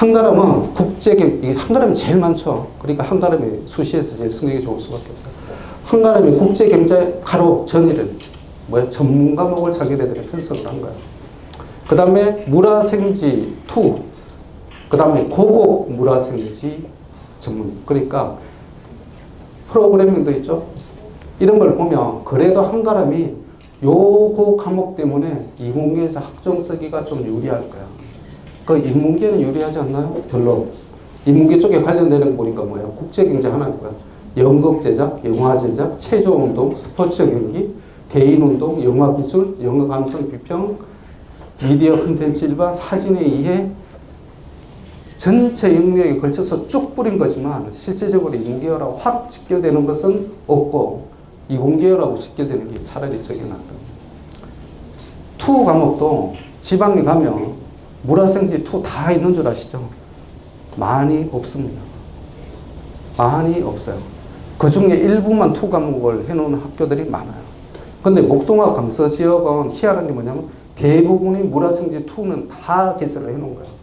한가람은 이게 한가람이 제일 많죠. 그러니까 한가람이 수시에서 제일 성적이 좋을 수밖에 없어요. 한가람이 국제경제 가로 전일은 전문 과목을 자기네들이 편성을 한 거예요. 그 다음에 물화생지 2, 그 다음에 고급 물화생지 전문. 그러니까 프로그래밍도 있죠. 이런 걸 보면 그래도 한가람이 요거 과목 때문에 인문계에서 학종 쓰기가 좀 유리할 거야. 그 인문계는 유리하지 않나요? 별로. 인문계 쪽에 관련되는 거 보니까 뭐예요? 국제경제 하나고요. 연극 제작, 영화 제작, 체조운동, 스포츠 경기, 대인운동, 영화기술, 영어감성 비평, 미디어 콘텐츠 일반, 사진의 이해, 전체 영역에 걸쳐서 쭉 뿌린 거지만 실제적으로 인문계열하고 확 직결되는 것은 없고 이공계열하고 직결되는 게 차라리 저게 낫다. 투 과목도 지방에 가면 물화생지 2 다 있는 줄 아시죠? 많이 없습니다. 많이 없어요. 그 중에 일부만 2 과목을 해놓은 학교들이 많아요. 근데 목동과 강서 지역은 희한한 게 뭐냐면 대부분이 물화생지 2는 다 개설을 해놓은 거예요.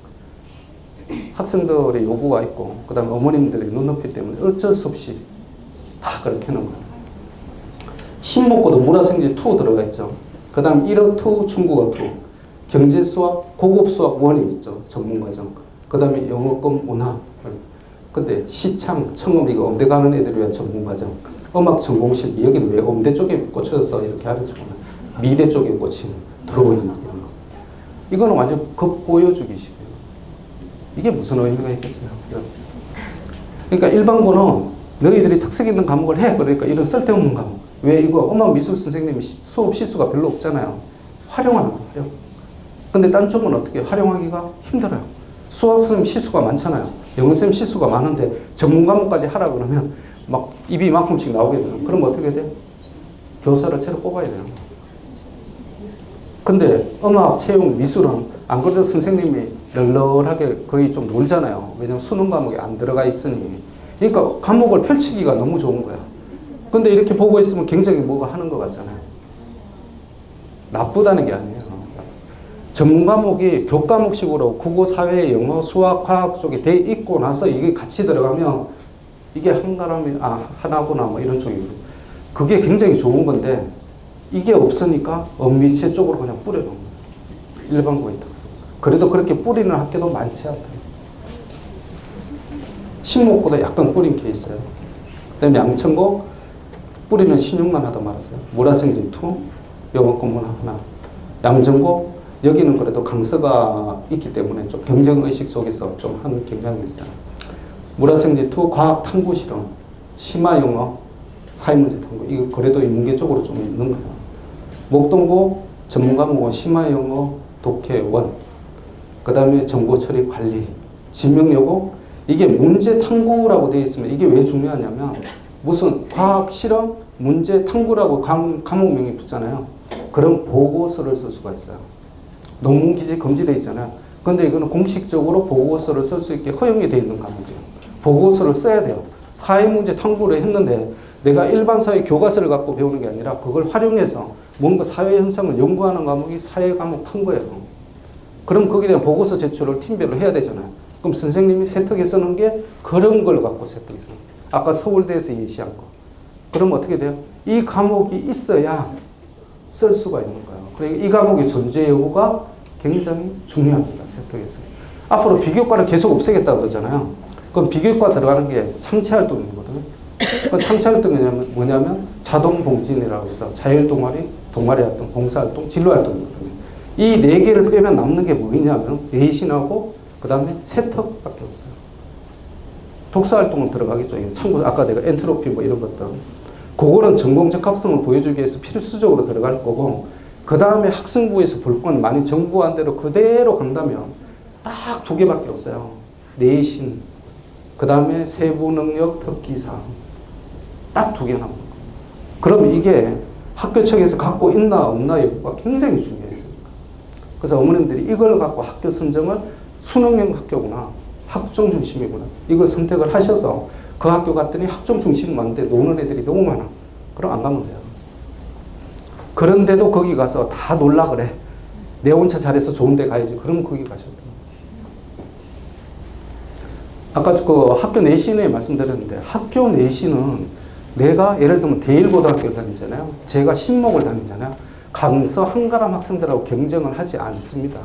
학생들의 요구가 있고 그 다음에 어머님들의 눈높이 때문에 어쩔 수 없이 다 그렇게 해놓은 거예요. 신목고도 물화생지 2 들어가 있죠. 그 다음 1어 2, 중국어 2, 경제수학, 고급수학 1이 있죠. 전문과정. 그 다음에 영어권 문화. 근데 시창, 청음 이거 음대 가는 애들을 위한 전문과정. 음악 전공실 여기는 왜 음대 쪽에 꽂혀서 이렇게 하는지 몰라. 미대 쪽에 꽂힌 드로잉 이런 거. 이거는 완전 겉보여주기식이에요. 이게 무슨 의미가 있겠어요? 그러니까 일반고는 너희들이 특색 있는 과목을 해. 그러니까 이런 쓸데없는 과목. 왜 이거 음악 미술 선생님이 수업 시수가 별로 없잖아요. 활용하는 거예요. 근데 딴 쪽은 어떻게 활용하기가 힘들어요. 수학 선생님 시수가 많잖아요. 영어 선생님 시수가 많은데 전문 과목까지 하라 그러면 막 입이 이만큼씩 나오게 돼요. 그럼 어떻게 돼요? 교사를 새로 뽑아야 돼요. 근데 음악, 체육, 미술은 안 그래도 선생님이 널널하게 거의 좀 놀잖아요. 왜냐면 수능 과목이 안 들어가 있으니. 그러니까 과목을 펼치기가 너무 좋은 거야. 근데 이렇게 보고 있으면 굉장히 뭐가 하는 것 같잖아요. 나쁘다는 게 아니에요. 전문 과목이 교과목식으로 국어, 사회, 영어, 수학, 과학 쪽에 돼 있고 나서 이게 같이 들어가면 이게 하나구나 뭐 이런 쪽이고 그게 굉장히 좋은 건데 이게 없으니까 엄미체 쪽으로 그냥 뿌려놓은 거예요. 일반고의 특성. 그래도 그렇게 뿌리는 학교도 많지 않다. 신목고도 약간 뿌린 케이스예요. 그 다음에 양천고 뿌리는 신육만 하다 말았어요. 물화생지 2, 영어권 하나. 양정고 여기는 그래도 강서가 있기 때문에 좀 경쟁의식 속에서 좀 하는 경향이 있어요. 물화생지 2, 과학 탐구 실험, 심화 영어, 사회문제 탐구. 이거 그래도 인문계 쪽으로 좀 있는 거예요. 목동고 전문 과목은 심화 영어, 독해 1. 그 다음에 정보 처리 관리, 지명여고. 이게 문제 탐구라고 되어 있으면 이게 왜 중요하냐면 무슨 과학 실험, 문제 탐구라고 과목명이 붙잖아요. 그럼 보고서를 쓸 수가 있어요. 논문 기재 금지되어 있잖아요. 근데 이거는 공식적으로 보고서를 쓸 수 있게 허용이 되어 있는 과목이에요. 보고서를 써야 돼요. 사회문제 탐구를 했는데 내가 일반 사회 교과서를 갖고 배우는 게 아니라 그걸 활용해서 뭔가 사회 현상을 연구하는 과목이 사회 과목 탐구예요. 그럼 거기에 대한 보고서 제출을 팀별로 해야 되잖아요. 그럼 선생님이 세특에 쓰는 게 그런 걸 갖고 세특에 쓰는 거예요. 아까 서울대에서 예시한 거. 그럼 어떻게 돼요? 이 과목이 있어야 쓸 수가 있는 거예요. 그러니까 이 과목의 존재 여부가 굉장히 중요합니다. 세특에서. 앞으로 비교과를 계속 없애겠다고 그러잖아요. 그럼 비교과 들어가는 게 창체활동이거든요. 그 창체활동이 뭐냐면 자동봉진이라고 해서 자율동아리, 동아리활동, 봉사활동, 진로활동이거든요. 이 4개를 빼면 남는 게 뭐냐면 내신하고 그 다음에 세특밖에 없어요. 독서활동은 들어가겠죠. 참고 아까 내가 엔트로피 뭐 이런 것들. 그거는 전공 적합성을 보여주기 위해서 필수적으로 들어갈 거고 그 다음에 학생부에서 볼 건 많이 정부한 대로 그대로 간다면 딱 2개밖에 없어요. 내신, 그 다음에 세부능력 특기사항. 딱 2개 남은 거예요. 그럼 이게 학교 측에서 갖고 있나 없나 여부가 굉장히 중요해요. 그래서 어머님들이 이걸 갖고 학교 선정을 수능형 학교구나, 학종 중심이구나, 이걸 선택을 하셔서 그 학교 갔더니 학종 중심 맞는데 노는 애들이 너무 많아. 그럼 안 가면 돼요. 그런데도 거기 가서 다 놀라 그래. 내 혼자 잘해서 좋은 데 가야지. 그러면 거기 가셔도 돼요. 아까 그 학교 내신에 말씀드렸는데 학교 내신은 내가 예를 들면 대일고등학교를 다니잖아요. 제가 신목을 다니잖아요. 강서 한가람 학생들하고 경쟁을 하지 않습니다.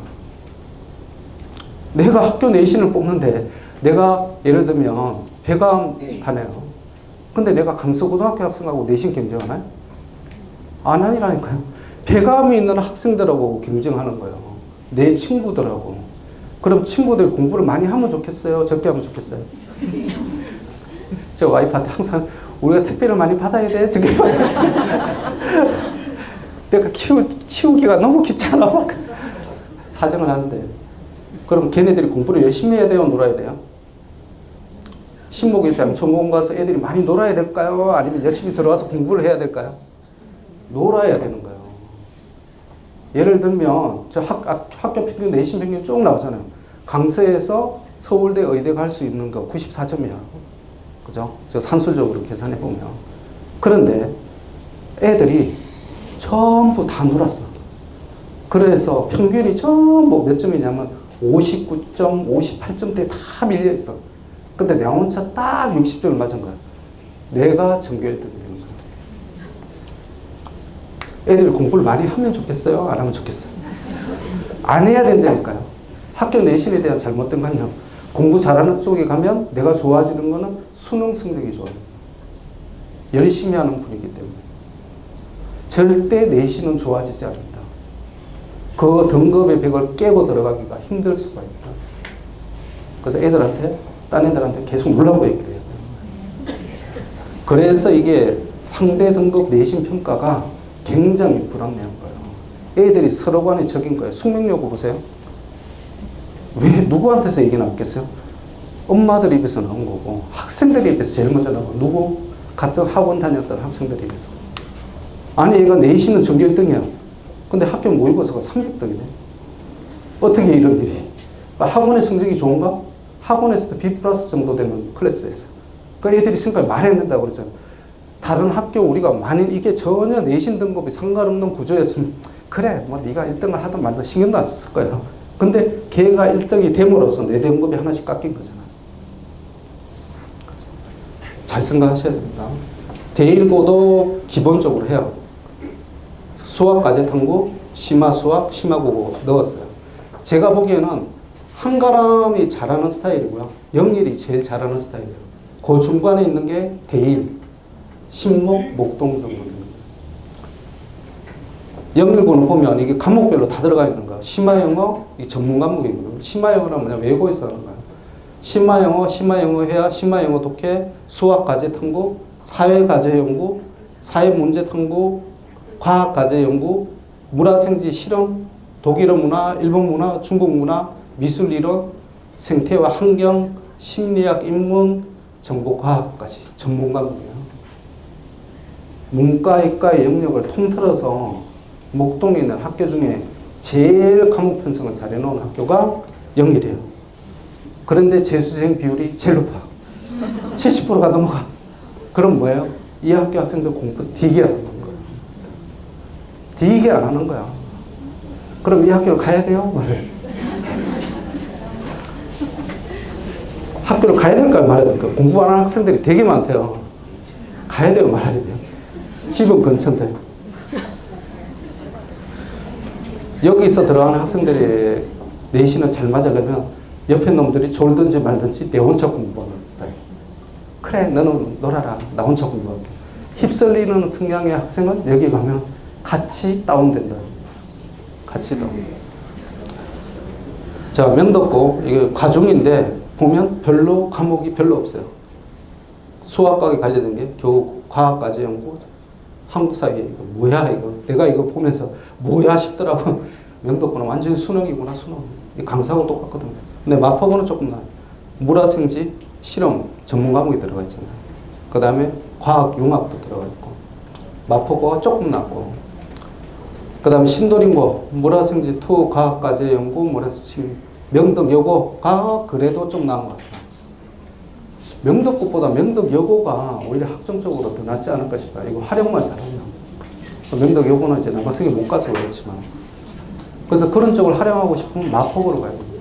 내가 학교 내신을 뽑는데 내가 예를 들면 배감 다녀요. 근데 내가 강서고등학교 학생하고 내신 경쟁하나요? 안 하니라니까요. 배감이 있는 학생들하고 경쟁하는 거예요. 내 친구들하고. 그럼 친구들 공부를 많이 하면 좋겠어요? 적게 하면 좋겠어요? 제 와이프한테 항상 우리가 택배를 많이 받아야 돼? 적게 받아야 돼? 내가 키우기가 너무 귀찮아. 막 사정을 하는데. 그럼 걔네들이 공부를 열심히 해야 돼요? 놀아야 돼요? 신목에서 양천공원 가서 애들이 많이 놀아야 될까요? 아니면 열심히 들어와서 공부를 해야 될까요? 놀아야 되는 거예요. 예를 들면 저 학교 평균, 내신 평균 쭉 나오잖아요. 강서에서 서울대 의대 갈 수 있는 거 94점이야. 그죠? 저 산술적으로 계산해 보면. 그런데 애들이 전부 다 놀았어. 그래서 평균이 전부 몇 점이냐면 59점, 58점대에 다 밀려 있어. 근데 내 혼자 딱 60점을 맞은 거야. 내가 전교 1등이 되는 거야. 애들이 공부를 많이 하면 좋겠어요? 안 하면 좋겠어요? 안 해야 된다니까요. 학교 내신에 대한 잘못된 관념. 공부 잘하는 쪽에 가면 내가 좋아지는 거는 수능 성적이 좋아요. 열심히 하는 분이기 때문에. 절대 내신은 좋아지지 않는다. 그 등급의 벽을 깨고 들어가기가 힘들 수가 있다. 그래서 애들한테, 딴 애들한테 계속 놀라고 얘기를 해야 돼요. 그래서 이게 상대 등급 내신 평가가 굉장히 불합리한 거예요. 애들이 서로 간에 적인 거예요. 숙명여고 보세요. 왜 누구한테서 얘기 나왔겠어요? 엄마들 입에서 나온 거고 학생들 입에서 제일 먼저 나온 거. 누구? 같은 학원 다녔던 학생들 입에서. 아니 얘가 내신은 전교 1등이야. 근데 학교 모의고사가 300등이네. 어떻게 이런 일이? 학원의 성적이 좋은가? 학원에서도 B+ 정도 되는 클래스에서. 그러니까 애들이 생각을 말해야 된다고 그러잖아요. 다른 학교 우리가 만일 이게 전혀 내신 등급이 상관없는 구조였으면 그래 뭐 네가 1등을 하든 말든 신경도 안 썼을 거예요. 근데 걔가 1등이 됨으로써 내 등급이 하나씩 깎인 거잖아. 잘 생각하셔야 됩니다. 대일고도 기본적으로 해요. 수학과제 탐구, 심화수학, 심화국어 넣었어요. 제가 보기에는 한가람이 잘하는 스타일이고요. 영일이 제일 잘하는 스타일이에요. 그 중간에 있는 게 대일, 신목, 목동 정도 됩니다. 영일고는 보면 이게 과목별로 다 들어가 있는 거예요. 심화영어, 이 전문 과목이거든요. 심화영어는 뭐냐, 외고에서 하는 거예요. 심화영어, 심화영어회화, 심화영어 독해, 수학과제 탐구, 사회과제 연구, 사회문제 탐구, 과학과제 연구, 문화생지 실험, 독일어 문화, 일본 문화, 중국 문화, 미술이론, 생태와 환경, 심리학, 인문, 정보과학까지 전문 과목이에요. 문과, 이과의 영역을 통틀어서 목동에 있는 학교 중에 제일 과목 편성을 잘 해놓은 학교가 영일이에요. 그런데 재수생 비율이 제일 높아. 70%가 넘어가. 그럼 뭐예요? 이 학교 학생들 공부 되게 안 하는 거야. 되게 안 하는 거야. 그럼 이 학교를 가야 돼요? 말을. 학교를 가야 될까요? 말아야 될까요? 공부 안 하는 학생들이 되게 많대요. 가야 돼요? 말아야 돼요? 집은 근처인데. 여기서 들어가는 학생들의 내신을 잘 맞으려면 옆에 놈들이 졸든지 말든지 내 혼자 공부하는 스타일. 그래 너는 놀아라. 나 혼자 공부할게. 휩쓸리는 성향의 학생은 여기 가면 같이 다운된다. 같이 다운. 자, 명덕고 이게 과중인데 보면 별로 과목이 별로 없어요. 수학과에 관련된 게 겨우 과학과제 연구, 한국사회 이거 뭐야 이거. 내가 이거 보면서 뭐야 싶더라고. 명덕고는 완전히 수능이구나 수능. 강사하고 똑같거든요. 근데 마포고는 조금 나아요. 물화생지, 실험, 전문 과목이 들어가 있잖아요. 그 다음에 과학, 융합도 들어가 있고 마포고가 조금 낫고 그 다음에 신도림고, 물화생지, 투, 과학과제 연구, 물화생지, 명덕여고가 그래도 좀 나은 것 같아요. 명덕고보다 명덕여고가 오히려 학점적으로 더 낫지 않을까 싶어요. 이거 활용만 잘하면. 명덕여고는 이제 남학생이 못 가서 그렇지만. 그래서 그런 쪽을 활용하고 싶으면 마포고로 가야 됩니다.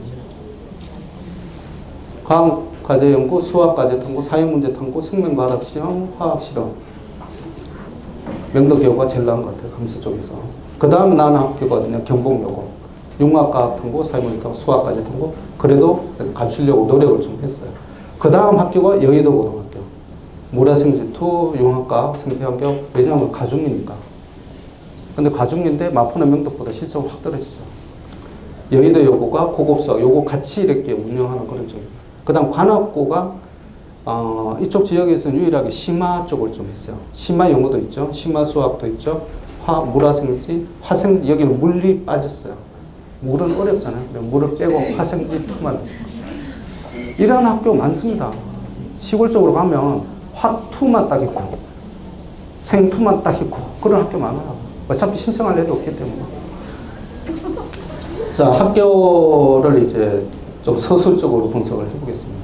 과제 연구, 수학 과제 탐구, 사회 문제 탐구, 생명과학 시험, 화학 실험. 명덕여고가 제일 나은 것 같아요. 강서 쪽에서. 그 다음 나은 학교가 어디냐? 경복여고. 융합과학 탐구, 사회 문제 탐구, 수학 과제 탐구. 그래도 갖추려고 노력을 좀 했어요. 그 다음 학교가 여의도 고등학교. 모라생지투, 융합과학, 생태환경. 왜냐하면 가중이니까. 근데 가중인데 마포나 명덕보다 실적은 확 떨어지죠. 여의도 여고가 고급수학, 요거 같이 이렇게 운영하는 그런 쪽. 그 다음 관악고가 이쪽 지역에서는 유일하게 심화 쪽을 좀 했어요. 심화 영어도 있죠. 심화 수학도 있죠. 물화생지, 화생, 여기는 물이 빠졌어요. 물은 어렵잖아요. 물을 빼고 화생지 투만. 이런 학교 많습니다. 시골 쪽으로 가면 화투만 딱 있고, 생투만 딱 있고, 그런 학교 많아요. 어차피 신청할 애도 없기 때문에. 자, 학교를 이제 좀 서술적으로 분석을 해보겠습니다.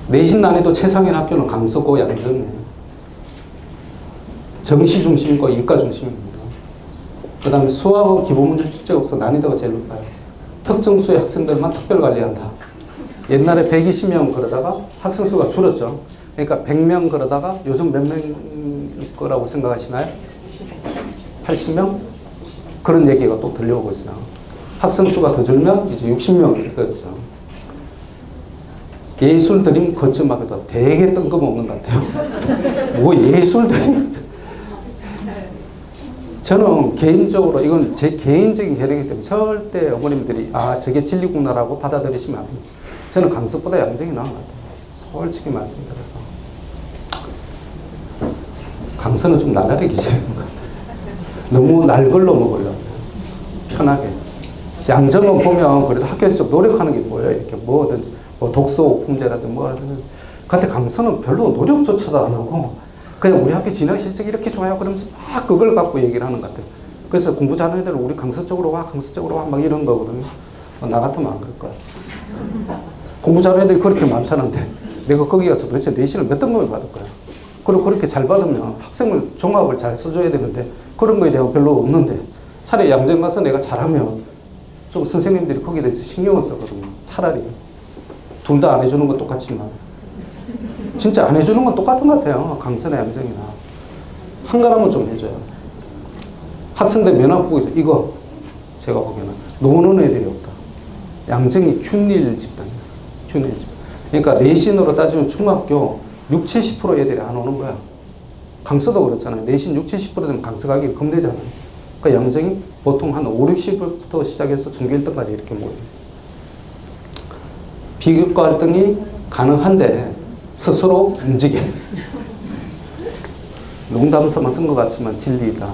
내신 난이도 최상인 학교는 강서고 양정이에요. 정시 중심과 이과 중심입니다. 그 다음에 수학은 기본문제 출제 없어 난이도가 제일 높아요. 특정 수의 학생들만 특별 관리한다. 옛날에 120명 그러다가 학생 수가 줄었죠. 그러니까 100명 그러다가 요즘 몇 명일 거라고 생각하시나요? 80명? 그런 얘기가 또 들려오고 있어요. 학생 수가 더 줄면 이제 60명 되겠죠. 예술 드림 거점하기도 되게 뜬금없는 것 같아요. 뭐 예술 드림? 저는 개인적으로 이건 제 개인적인 견해이기 때문에 절대 어머님들이 저게 진리구나라고 받아들이시면 안 돼요. 저는 강서보다 양정이 나은 것 같아요. 솔직히 말씀드려서. 강서는 좀 나날이 기시는 것 같아요. 너무 날 걸러 먹으려고 편하게. 양정은 보면 그래도 학교에서 좀 노력하는 게 보여요. 이렇게 뭐든지 뭐 독서 품제라든지 뭐라든지. 근데 강서는 별로 노력조차도 안 하고 그냥 우리 학교 진학 실적이 이렇게 좋아요 그러면서 막 그걸 갖고 얘기를 하는 것 같아요. 그래서 공부 잘하는 애들은 우리 강서 쪽으로 와, 강서 쪽으로 와 막 이런 거거든요. 나 같으면 안 그럴 거야. 공부 잘하는 애들이 그렇게 많다는데 내가 거기 가서 도대체 내신을 몇 등급을 받을 거야. 그리고 그렇게 잘 받으면 학생을 종합을 잘 써줘야 되는데 그런 거에 대한 별로 없는데 차라리 양정 가서 내가 잘하면 좀 선생님들이 거기에 대해서 신경을 쓰거든요. 차라리. 둘 다 안 해주는 건 똑같지만 진짜 안 해주는 건 똑같은 것 같아요. 강서나 양정이나. 한가람은 좀 해줘요. 학생들 면접 보고 이거 제가 보기에는 노는 애들이 없다. 양정이 큐닐 집단이에요. 큐닐 집단. 그러니까 내신으로 따지면 중학교 60, 70% 애들이 안 오는 거야. 강서도 그렇잖아요. 내신 60, 70% 되면 강서 가기 겁내잖아요. 그러니까 양정이 보통 한 5, 60부터 시작해서 전교 1등까지 이렇게 모여요. 비교과 활동이 가능한데 스스로 움직여. 농담서만 쓴 것 같지만 진리다.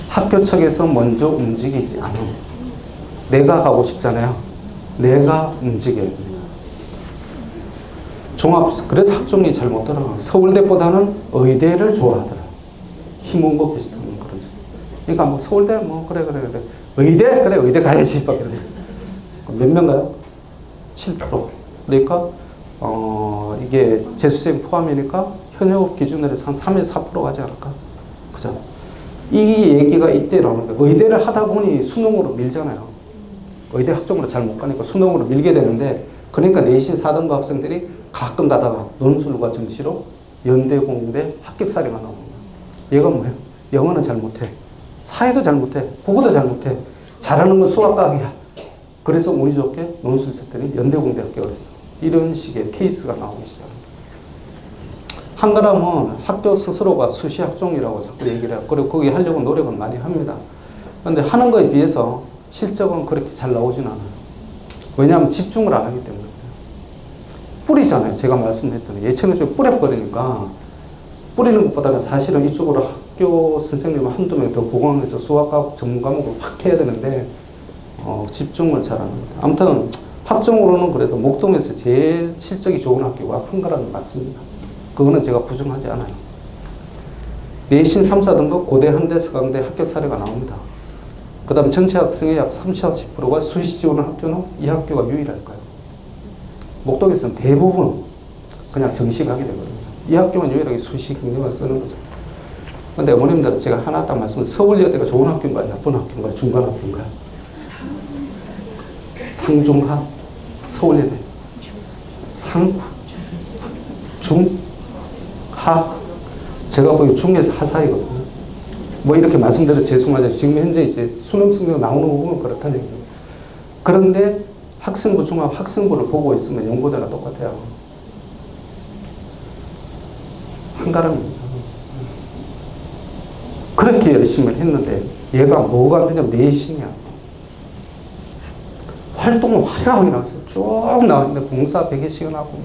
학교 측에서 먼저 움직이지 않아. 내가 가고 싶잖아요. 내가 움직여야 됩니다. 그래서 학종이 잘 못 들어가. 서울대보다는 의대를 좋아하더라. 힘온거 비슷한 그런 점. 그러니까 뭐 서울대 뭐 그래. 의대? 그래 의대 가야지. 막 이런 거. 몇 명 가요? 7%. 그러니까 이게 재수생 포함이니까 현역 기준으로 해서 한 3에서 4% 가지 않을까? 그죠? 이 얘기가 이때 나오는 거예요. 의대를 하다 보니 수능으로 밀잖아요. 의대 학종으로 잘 못 가니까 수능으로 밀게 되는데 그러니까 내신 4등급 학생들이 가끔 가다가 논술과 정시로 연대, 공대 합격사례가 나오는 거예요. 얘가 뭐예요? 영어는 잘 못해. 사회도 잘 못해. 국어도 잘 못해. 잘하는 건 수학과학이야. 그래서 운이 좋게 논술 쳤더니 연대, 공대 합격을 했어. 이런 식의 케이스가 나오기 시작합니다. 한가람은 학교 스스로가 수시 학종이라고 자꾸 얘기를 해요. 그리고 거기 하려고 노력은 많이 합니다. 그런데 하는 거에 비해서 실적은 그렇게 잘 나오진 않아요. 왜냐하면 집중을 안 하기 때문에. 뿌리잖아요. 제가 말씀드렸더니 예체능 쪽에 뿌려버리니까 뿌리는 것보다는 사실은 이쪽으로 학교 선생님 한두 명 더 보강해서 수학과 전문 과목을 확 해야 되는데 집중을 잘 안 합니다. 아무튼 학종으로는 그래도 목동에서 제일 실적이 좋은 학교가 한가람이 맞습니다. 그거는 제가 부정하지 않아요. 내신 3, 4등급 고대 한대 서강대 합격 사례가 나옵니다. 그 다음 전체 학생의 약 30, 40%가 수시 지원을 학교는 이 학교가 유일할 거예요. 목동에서는 대부분 그냥 정시 가게 되거든요. 이 학교는 유일하게 수시 경력을 쓰는 거죠. 근데 어머님들은 제가 하나 딱 말씀드려요. 서울여대가 좋은 학교인가요? 나쁜 학교인가요? 중간 학교인가요? 상중하? 서울여대. 상, 중, 하. 제가 보기 중에서 하 사이거든요. 뭐 이렇게 말씀드려 죄송하지만 지금 현재 이제 수능 성적 나오는 부분은 그렇다는 얘기예요. 그런데 학생부, 중학 학생부를 보고 있으면 연고대가 똑같아요. 한가람입니다. 그렇게 열심히 했는데 얘가 뭐가 안 되냐면 내신이야. 활동은 화려하게 나왔어요. 쭉 나왔는데 공사 100여시간 하고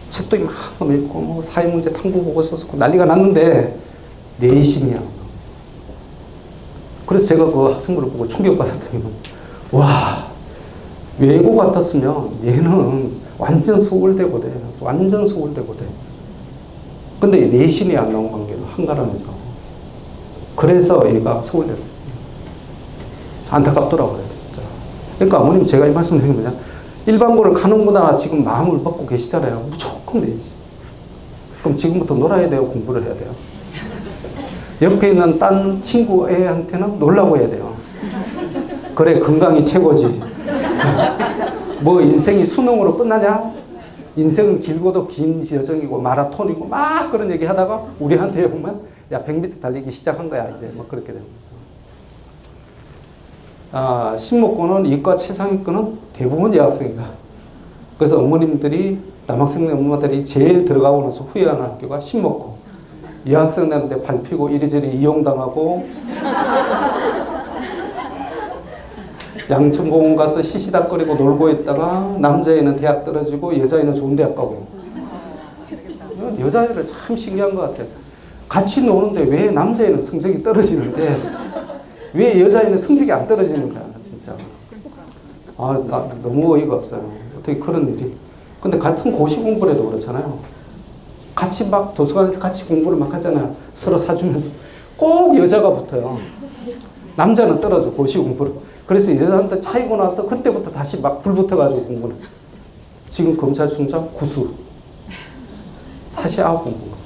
책도 이만큼 읽고 뭐 사회문제 탐구 보고서 쓰고 난리가 났는데 내신이야. 그래서 제가 그 학생부를 보고 충격받았더니 와, 외고 같았으면 얘는 완전 서울대고대, 완전 서울대고대. 근데 내신이 안 나온 관계는 한가람에서. 그래서 얘가 서울대로. 안타깝더라고요, 진짜. 그러니까 어머님 제가 이 말씀 드리는 게 뭐냐. 일반고를 가는구나 지금 마음을 먹고 계시잖아요. 무조건 내신. 그럼 지금부터 놀아야 돼요? 공부를 해야 돼요? 옆에 있는 딴 친구 애한테는 놀라고 해야 돼요. 그래, 건강이 최고지. 뭐 인생이 수능으로 끝나냐? 인생은 길고도 긴 여정이고 마라톤이고 막 그런 얘기 하다가 우리한테 보면 야, 100m 달리기 시작한 거야. 이제 막 그렇게 되는 거죠. 아, 신목고는 이과 최상위권은 대부분 여학생이다. 그래서 어머님들이, 남학생 엄마들이 제일 들어가고 나서 후회하는 학교가 신목고. 여학생들한테 밟히고 이리저리 이용당하고 양천공원 가서 시시닥거리고 놀고 있다가 남자애는 대학 떨어지고 여자애는 좋은 대학 가고. 여자애를 참 신기한 것 같아요. 같이 노는데 왜 남자애는 성적이 떨어지는데 왜 여자애는 성적이 안 떨어지는 거야, 진짜. 아, 나 너무 어이가 없어요. 어떻게 그런 일이. 근데 같은 고시 공부를 해도 그렇잖아요. 같이 막 도서관에서 같이 공부를 막 하잖아요. 서로 사주면서. 꼭 여자가 붙어요. 남자는 떨어져, 고시 공부를. 그래서 여자한테 차이고 나서 그때부터 다시 막 불붙어가지고 공부를. 지금 검찰 총장 구수. 사시 아홉 공부.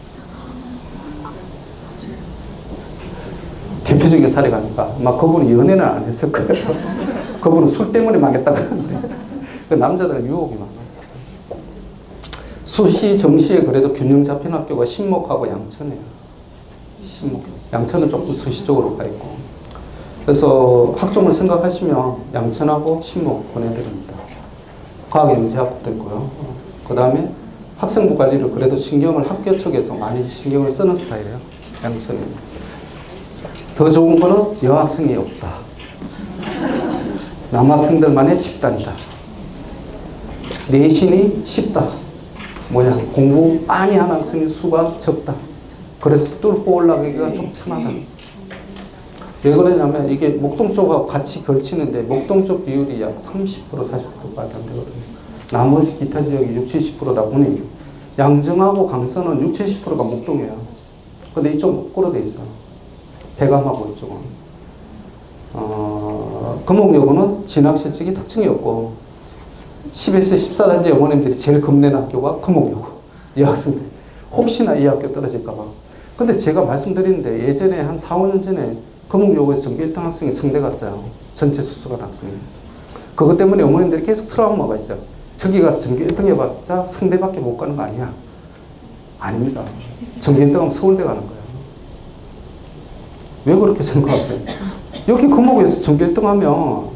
대표적인 사례가 아닐까. 막 그분은 연애는 안 했을 거예요. 그분은 술 때문에 망했다고 하는데. 그 남자들은 유혹이 많아. 수시, 정시에 그래도 균형 잡힌 학교가 신목하고 양천이에요. 신목. 양천은 조금 수시 쪽으로 가 있고. 그래서 학종을 생각하시면 양천하고 신목 보내드립니다. 과학영재학부도 있고요. 그 다음에 학생부 관리를 그래도 신경을 학교 쪽에서 많이 신경을 쓰는 스타일이에요. 양천이. 더 좋은 거는 여학생이 없다. 남학생들만의 집단이다. 내신이 쉽다. 뭐냐, 공부 많이 하는 학생의 수가 적다. 그래서 뚫고 올라가기가 좀 편하다. 왜 그러냐면 이게 목동 쪽하고 같이 걸치는데 목동 쪽 비율이 약 30%, 40%밖에 안 되거든요. 나머지 기타 지역이 60, 70%다 보니 양정하고 강서는 60, 70%가 목동이에요. 근데 이쪽 거꾸로 돼 있어요. 대감하고 이쪽은. 금옥여고는 진학실직이 특징이 없고 10에서 14단지 어머님들이 제일 겁내는 학교가 금옥여고. 여학생들이 혹시나 이 학교 떨어질까봐. 근데 제가 말씀드리는데 예전에 한 4, 5년 전에 금옥여고에서 전교 1등 학생이 성대 갔어요. 전체 수술한 학생이. 그것 때문에 어머님들이 계속 트라우마가 있어요. 저기 가서 전교 1등 해봤자 성대밖에 못 가는 거 아니야? 아닙니다. 전교 1등 하면 서울대 가는 거예요. 왜 그렇게 생각하세요? 여기 금옥에서 전교 1등 하면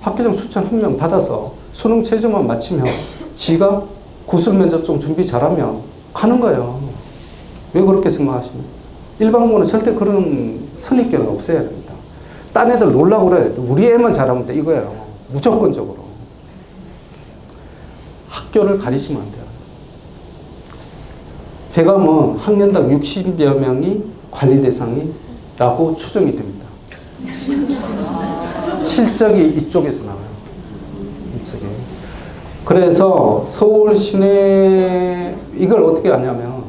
학교장 추천 1명 받아서 수능 최저만 맞추면 지가 구술 면접종 준비 잘하면 가는 거예요. 왜 그렇게 생각하시나요? 일반고는 절대 그런 선입견은 없애야 됩니다. 딴 애들 놀라고 그래. 우리 애만 잘하면 돼. 이거예요. 무조건적으로. 학교를 가리시면 안 돼요. 대감은 학년당 60여 명이 관리 대상이라고 추정이 됩니다. 실적이 이쪽에서 나와요. 이쪽에. 그래서 서울 시내 이걸 어떻게 아냐면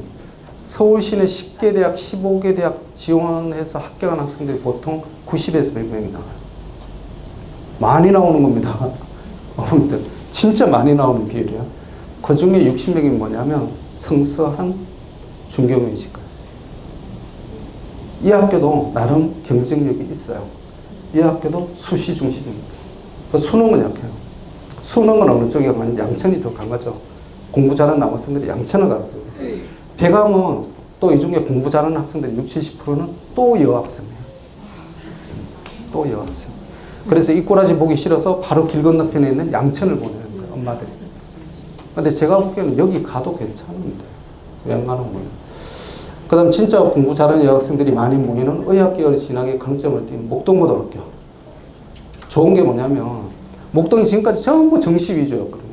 서울 시내 10개 대학, 15개 대학 지원해서 합격한 학생들이 보통 90에서 100명이 나와요. 많이 나오는 겁니다. 진짜 많이 나오는 비율이야. 그 중에 60명이 뭐냐면 성서한 중경외시까지. 이 학교도 나름 경쟁력이 있어요. 이 학교도 수시 중심입니다. 수능은 약해요. 수능은 어느 쪽에 가면 양천이 더 강하죠. 공부 잘하는 남학생들이 양천을 가거든요. 배감은 또 이 중에 공부 잘하는 학생들 60, 70%는 또 여학생이에요. 또 여학생. 그래서 이 꼬라지 보기 싫어서 바로 길 건너편에 있는 양천을 보내는 거예요, 엄마들이. 근데 제가 보기에는 여기 가도 괜찮은데, 웬만한 거예요. 그 다음 진짜 공부 잘하는 여학생들이 많이 모이는 의학계열 진학에 강점을 띈 목동고등학교. 좋은 게 뭐냐면, 목동이 지금까지 전부 정시 위주였거든요.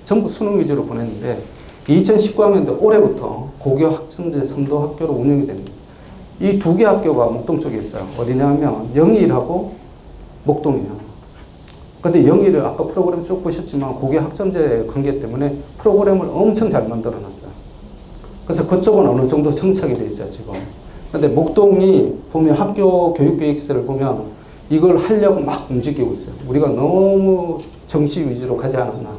전부 수능 위주로 보냈는데, 2019학년도 올해부터 고교 학점제 선도 학교로 운영이 됩니다. 이 두 개 학교가 목동 쪽에 있어요. 어디냐면 영일하고 목동이에요. 근데 영일을 아까 프로그램 쭉 보셨지만 고교 학점제 관계 때문에 프로그램을 엄청 잘 만들어 놨어요. 그래서 그쪽은 어느 정도 정착이 되어 있어요, 지금. 근데 목동이 보면 학교 교육계획서를 보면 이걸 하려고 막 움직이고 있어요. 우리가 너무 정시 위주로 가지 않았나.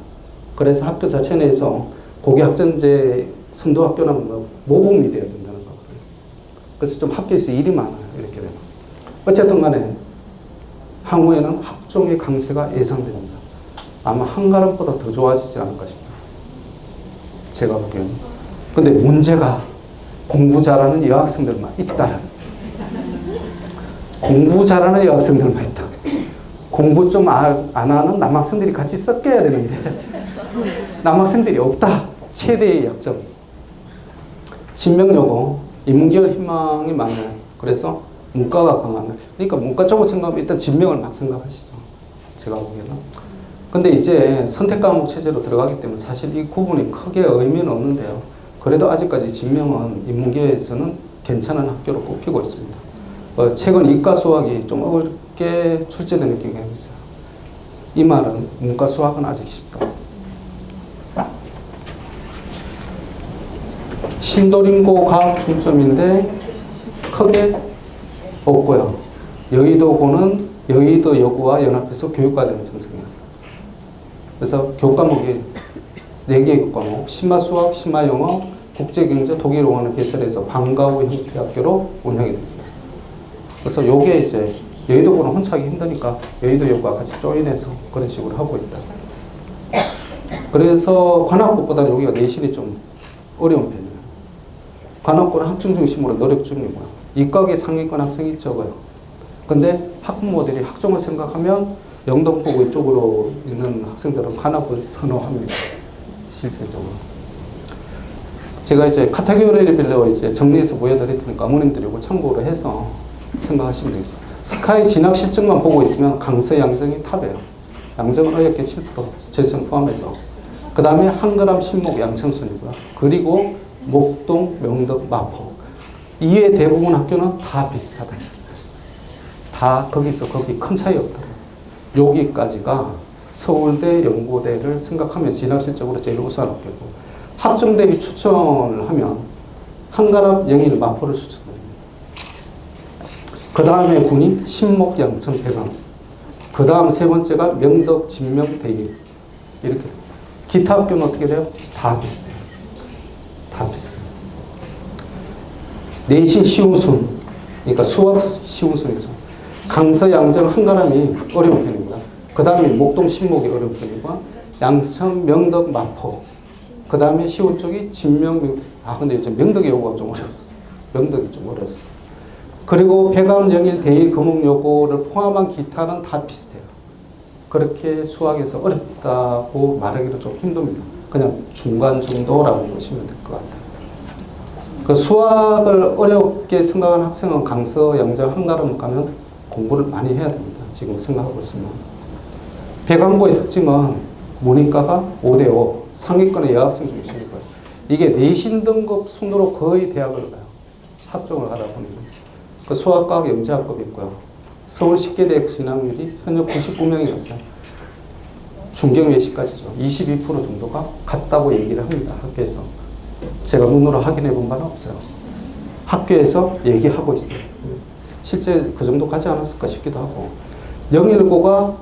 그래서 학교 자체 내에서 고교 학점제 선도 학교는 모범이 되어야 된다는 거거든요. 그래서 좀 학교에서 일이 많아요, 이렇게 되면. 어쨌든 간에 향후에는 학종의 강세가 예상됩니다. 아마 한가람보다 더 좋아지지 않을까 싶어요. 제가 보기에는. 근데 문제가 공부 잘하는 여학생들만 있다는. 공부 잘하는 여학생들만 있다. 공부 좀 안 하는 남학생들이 같이 섞여야 되는데 남학생들이 없다. 최대의 약점. 신명여고, 인문계열 희망이 많아요. 그래서 문과가 강하네. 그러니까 문과 쪽으로 생각하면 일단 진명을 막 생각하시죠. 제가 보기에는. 근데 이제 선택 과목 체제로 들어가기 때문에 사실 이 구분이 크게 의미는 없는데요. 그래도 아직까지 진명은 인문계에서는 괜찮은 학교로 꼽히고 있습니다. 최근 이과 수학이 좀 어렵게 출제되는 경향이 있어요. 이 말은 문과 수학은 아직 쉽다. 신도림고 과학 중점인데 크게 없고요. 여의도고는 여의도 여고와 연합해서 교육과정을 편성해요. 그래서 교과목이 4개의 교과목, 심화수학, 심화영어, 국제경제, 독일어원을 개설해서 방과후 형태학교로 운영이 됩니다. 그래서 요게 이제 여의도고는 혼자 하기 힘드니까 여의도 여고와 같이 조인해서 그런 식으로 하고 있다. 그래서 관악고보다는 여기가 내신이 좀 어려운 편이에요. 관악고는 학종 중심으로 노력 중이고요. 이과계 상위권 학생이 적어요. 근데 학부모들이 학종을 생각하면 영등포구 이쪽으로 있는 학생들은 관악고를 선호합니다. 실질적으로. 제가 이제 카테고리별로 이제 정리해서 보여드릴 테니까 어머님들이 이걸 참고로 해서 생각하시면 되겠습니다. 스카이 진학 실적만 보고 있으면 강서 양정이 탑이에요. 양정은 의학계 7%, 재성 포함해서. 그 다음에 한그람, 신목, 양천순이고요. 그리고 목동, 명덕, 마포. 이외 대부분 학교는 다 비슷하다. 다 거기서 거기 큰 차이 없다. 여기까지가 서울대, 연고대를 생각하면 진학실적으로 제일 우수한 학교고, 학종 대비 추천을 하면 한가람, 영일, 마포를 추천합니다. 그 다음에 군이 신목, 양천, 대강. 그 다음 세 번째가 명덕, 진명, 대일. 이렇게. 기타 학교는 어떻게 돼요? 다 비슷해요. 다 비슷해요. 내신 시우순. 그러니까 수학 시우순이죠. 강서, 양정, 한가람이 어려운 편입니다. 그 다음에 목동, 신목이 어려운 편이고, 양천, 명덕, 마포. 그 다음에 시운 쪽이 진명, 근데 이제 명덕의 요구가 좀 어려웠어요. 명덕이 좀 어려웠어요. 그리고 배감, 영일, 대일, 금옥 요거를 포함한 기타는 다 비슷해요. 그렇게 수학에서 어렵다고 말하기도 좀 힘듭니다. 그냥 중간 정도라고 보시면 될 것 같아요. 그 수학을 어렵게 생각하는 학생은 강서, 양정, 한가람 가면 공부를 많이 해야 됩니다. 지금 생각하고 있습니다. 배감고의 특징은 문이과가 5대5, 상위권의 여학생 중심일 거예요. 이게 내신 등급 순으로 거의 대학을 가요. 학종을 하다 보니까. 그 수학과학 영재학급이 있고요. 서울 식계대학 진학률이 현재 99명이었어요. 중경 외시까지죠. 22% 정도가 같다고 얘기를 합니다. 학교에서. 제가 눈으로 확인해 본 바는 없어요. 학교에서 얘기하고 있어요. 실제 그 정도 가지 않았을까 싶기도 하고. 영일고가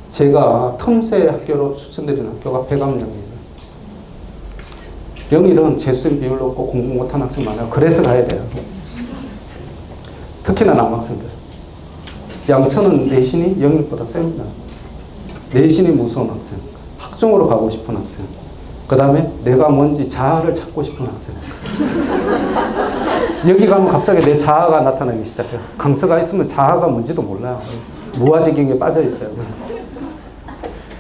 제가 틈새 학교로 추천드리는 학교가 배감영일. 영일은 재수생 비율 높고 공부 못한 학생 많아요. 그래서 가야 돼요. 특히나 남학생들. 양천은 내신이 영일보다 셉니다. 내신이 무서운 학생. 학종으로 가고 싶은 학생. 그 다음에 내가 뭔지 자아를 찾고 싶은 학생. 여기 가면 갑자기 내 자아가 나타나기 시작해요. 강서가 있으면 자아가 뭔지도 몰라요. 무아지경에 빠져 있어요.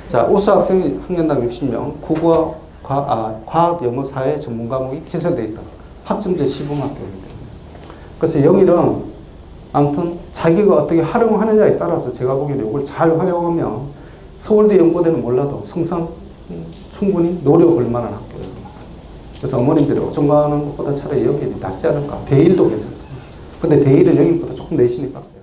자, 우수 학생이 학년당 60명, 국어, 과학, 영어, 사회 전문 과목이 개설되어 있다. 학점제 시범학교입니다. 그래서 여기는 아무튼 자기가 어떻게 활용하느냐에 따라서 제가 보기에는 이걸 잘 활용하면 서울대 연고대는 몰라도 성상 충분히 노력할 만한 학교예요. 그래서 어머님들이 오전가하는 것보다 차라리 여기 낫지 않을까. 대일도 괜찮습니다. 근데 대일은 여기보다 조금 내신이 빡세요.